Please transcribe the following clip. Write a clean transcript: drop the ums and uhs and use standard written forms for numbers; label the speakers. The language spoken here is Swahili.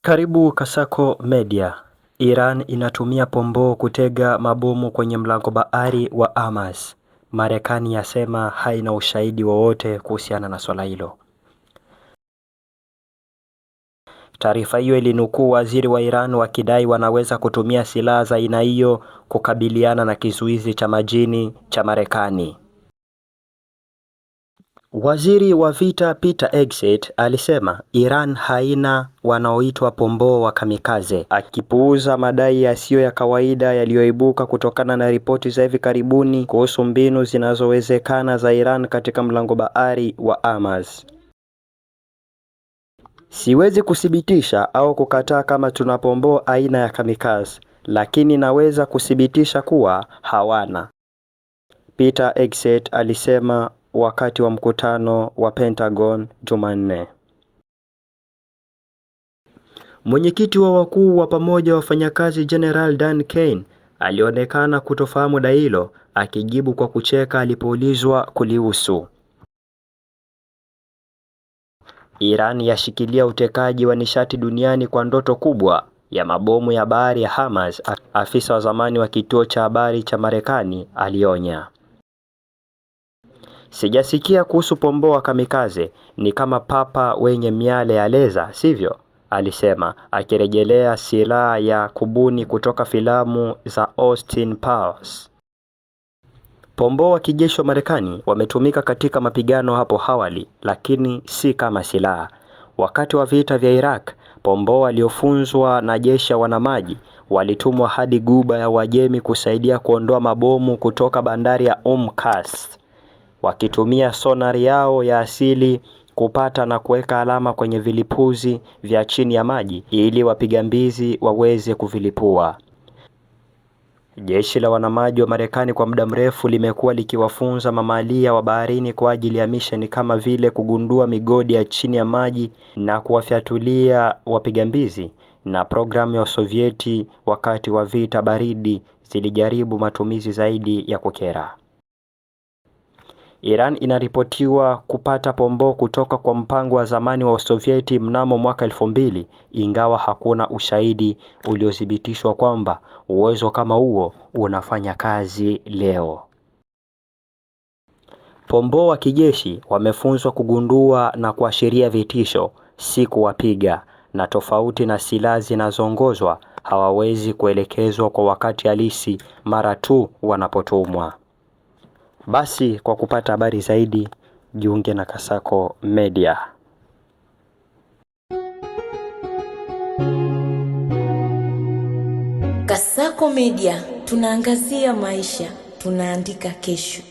Speaker 1: Karibu Kasako Media. Iran inatumia pomboo kutega mabomu kwenye mlango bahari wa Hormuz. Marekani yasema haina ushahidi wowote kuhusiana na swala hilo. Taarifa hiyo ilinukuu waziri wa Iran wakidai wanaweza kutumia silaha za aina hiyo kukabiliana na kizuizi cha majini cha Marekani. Waziri wa vita Peter Hegseth alisema Iran haina wanaoitwa pomboo wa kamikaze, akipuuza madai yasiyo ya kawaida yaliyoibuka kutokana na ripoti za hivi karibuni kuhusu mbinu zinazowezekana za Iran katika mlango bahari wa Hormuz. Siwezi kuthibitisha au kukataa kama tuna pomboo aina ya kamikaze, lakini naweza kuthibitisha kuwa hawana, Peter Hegseth alisema wakati wa mkutano wa Pentagon Jumanne. Mwenyekiti wa wakuu wa pamoja wa wafanyakazi General Dan Kane alionekana kutofahamu dai hilo, akijibu kwa kucheka alipoulizwa kulihusu. Iran yashikilia utekaji wa nishati duniani kwa ndoto kubwa ya mabomu ya bahari ya Hormuz, afisa wa zamani wa kituo cha habari cha Marekani alionya. Sijasikia kuhusu pomboo wa kamikaze, ni kama papa wenye miale ya leza, sivyo? Alisema, akirejelea silaha ya kubuni kutoka filamu za Austin Powers. Pomboo wa kijeshi wa Marekani wametumika katika mapigano hapo awali, lakini si kama silaha. Wakati wa vita vya Iraq, pomboo waliofunzwa na jeshi la wanamaji walitumwa hadi Ghuba ya Uajemi kusaidia kuondoa mabomu kutoka bandari ya Qas, wakitumia sonari yao ya asili kupata na kuweka alama kwenye vilipuzi vya chini ya maji ili wapiga mbizi waweze kuvilipua. Jeshi la wanamaji wa Marekani kwa muda mrefu limekuwa likiwafunza mamalia wa baharini kwa ajili ya misheni kama vile kugundua migodi ya chini ya maji na kuwafyatulia wapiga mbizi, na programu ya Sovieti wakati wa vita baridi zilijaribu matumizi zaidi ya kukera. Iran inaripotiwa kupata pomboo kutoka kwa mpango wa zamani wa Sovieti mnamo mwaka 2000, ingawa hakuna ushahidi uliothibitishwa kwamba uwezo kama huo unafanya kazi leo. Pomboo wa kijeshi wamefunzwa kugundua na kuashiria vitisho, si kuwapiga, na tofauti na silaha zinazoongozwa, hawawezi kuelekezwa kwa wakati halisi mara tu wanapotumwa. Basi kwa kupata habari zaidi, jiunge na Kasako Media.
Speaker 2: Kasako Media, tunaangazia maisha, tunaandika kesho.